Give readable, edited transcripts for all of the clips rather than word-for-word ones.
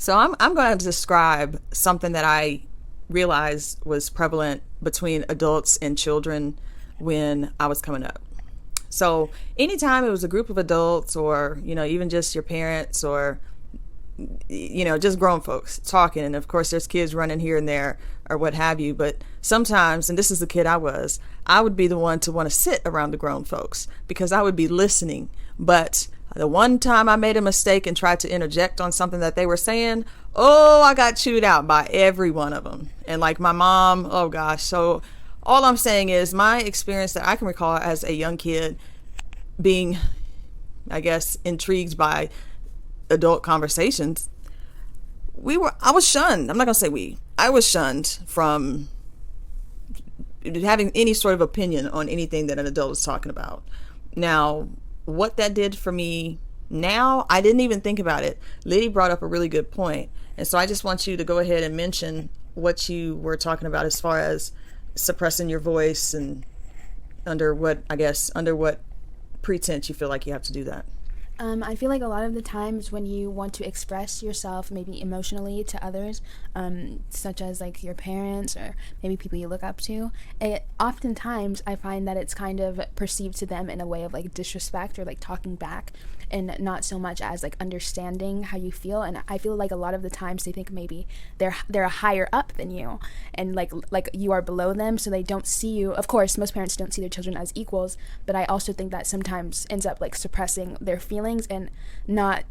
So I'm going to describe something that I realized was prevalent between adults and children when I was coming up. So anytime it was a group of adults or, even just your parents or, just grown folks talking, and of course there's kids running here and there or what have you, but sometimes, and this is the kid I would be the one to want to sit around the grown folks because I would be listening. But the one time I made a mistake and tried to interject on something that they were saying, I got chewed out by every one of them. And like my mom, oh gosh. So all I'm saying is my experience that I can recall as a young kid being, I guess, intrigued by adult conversations, I was shunned. I'm not going to say I was shunned from having any sort of opinion on anything that an adult is talking about. Now, what that did for me now, I didn't even think about it. Lidy brought up a really good point. And so I just want you to go ahead and mention what you were talking about as far as suppressing your voice and under what pretense you feel like you have to do that. I feel like a lot of the times when you want to express yourself maybe emotionally to others, such as like your parents or maybe people you look up to, oftentimes I find that it's kind of perceived to them in a way of like disrespect or like talking back, and not so much as like understanding how you feel. And I feel like a lot of the times they think maybe they're a higher up than you, and like you are below them, so they don't see you. Of course, most parents don't see their children as equals, but I also think that sometimes ends up like suppressing their feelings and not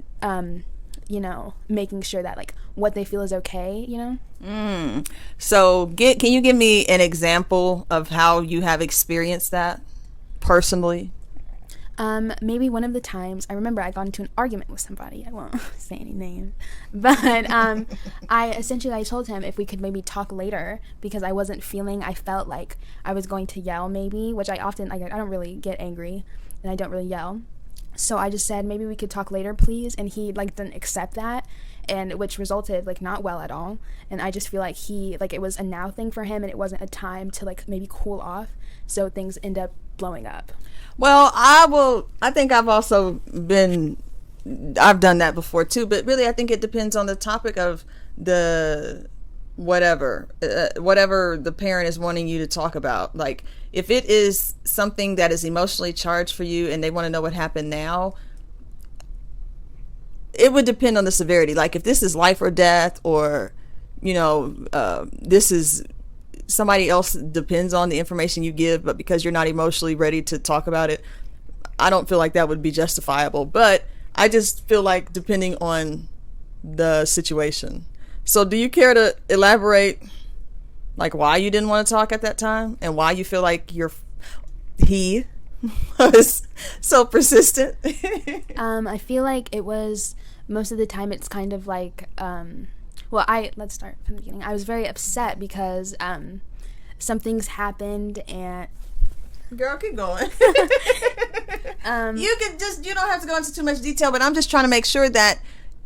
making sure that like what they feel is okay. So can you give me an example of how you have experienced that personally? Maybe one of the times I remember I got into an argument with somebody. I won't say any names, but I told him if we could maybe talk later because I felt like I was going to yell maybe, which I often, I don't really get angry and I don't really yell. So I just said, maybe we could talk later, please. And he didn't accept that, and which resulted not well at all. And I just feel like it was a now thing for him, and it wasn't a time to maybe cool off. So things end up blowing up. Well, I think I've done that before too, but really I think it depends on the topic of the whatever the parent is wanting you to talk about. Like if it is something that is emotionally charged for you and they want to know what happened now, it would depend on the severity. Like if this is life or death, or this is somebody else depends on the information you give, but because you're not emotionally ready to talk about it, I don't feel like that would be justifiable. But I just feel like depending on the situation. So do you care to elaborate why you didn't want to talk at that time and why you feel like he was so persistent? I feel like it was, most of the time it's kind of let's start from the beginning. I was very upset because some things happened and... Girl, keep going. You don't have to go into too much detail, but I'm just trying to make sure that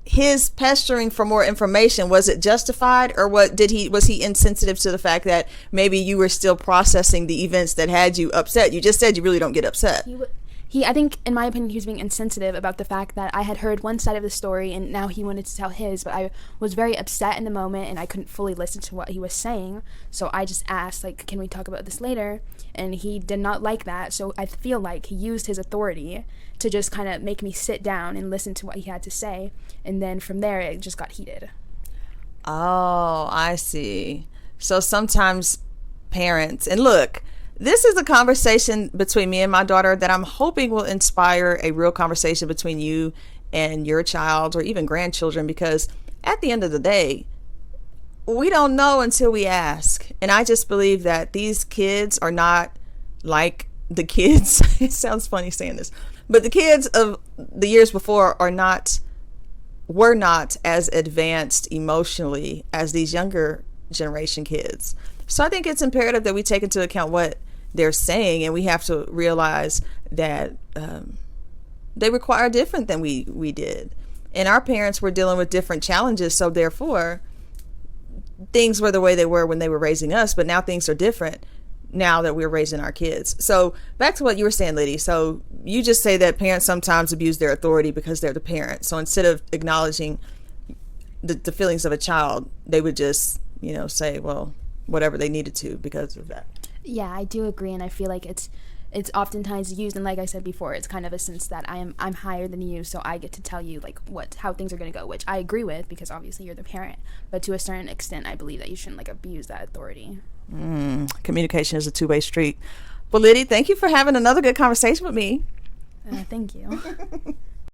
his pestering for more information, was it justified, or was he insensitive to the fact that maybe you were still processing the events that had you upset? You just said you really don't get upset. I think, in my opinion, he was being insensitive about the fact that I had heard one side of the story and now he wanted to tell his, but I was very upset in the moment and I couldn't fully listen to what he was saying. So I just asked, can we talk about this later? And he did not like that. So I feel like he used his authority to just kind of make me sit down and listen to what he had to say. And then from there, it just got heated. Oh, I see. So sometimes parents, and look, this is a conversation between me and my daughter that I'm hoping will inspire a real conversation between you and your child or even grandchildren, because at the end of the day, we don't know until we ask. And I just believe that these kids are not like the kids. It sounds funny saying this, but the kids of the years before were not as advanced emotionally as these younger generation kids. So I think it's imperative that we take into account what they're saying, and we have to realize that they require different than we did. And our parents were dealing with different challenges, so therefore things were the way they were when they were raising us, but now things are different now that we're raising our kids. So back to what you were saying, Lidy. So you just say that parents sometimes abuse their authority because they're the parent. So instead of acknowledging the feelings of a child, they would just, say, well, whatever they needed to because of that. Yeah, I do agree, and I feel like it's oftentimes used, and like I said before, it's kind of a sense that I'm higher than you, so I get to tell you like how things are going to go, which I agree with because obviously you're the parent. But to a certain extent, I believe that you shouldn't like abuse that authority. Communication is a two-way street. Well, Lidy, thank you for having another good conversation with me. Thank you.